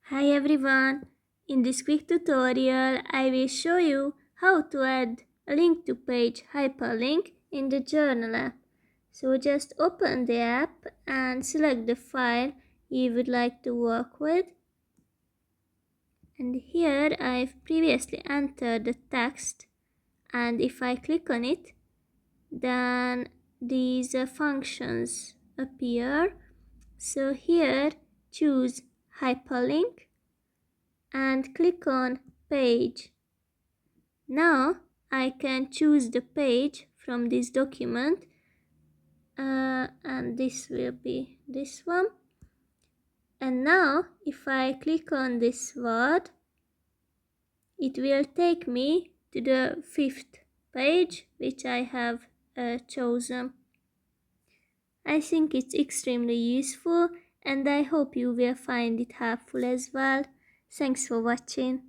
Hi everyone! In this quick tutorial, I will show you how to add a link to page hyperlink in the Journal app. So just open the app and select the file you would like to work with. And here I've previously entered the text, and if I click on it, then these functions appear. So here choose hyperlink and click on page. Now I can choose the page from this document and this will be this one. And now if I click on this word, it will take me to the 5th page which I have chosen. I think it's extremely useful and I hope you will find it helpful as well. Thanks for watching.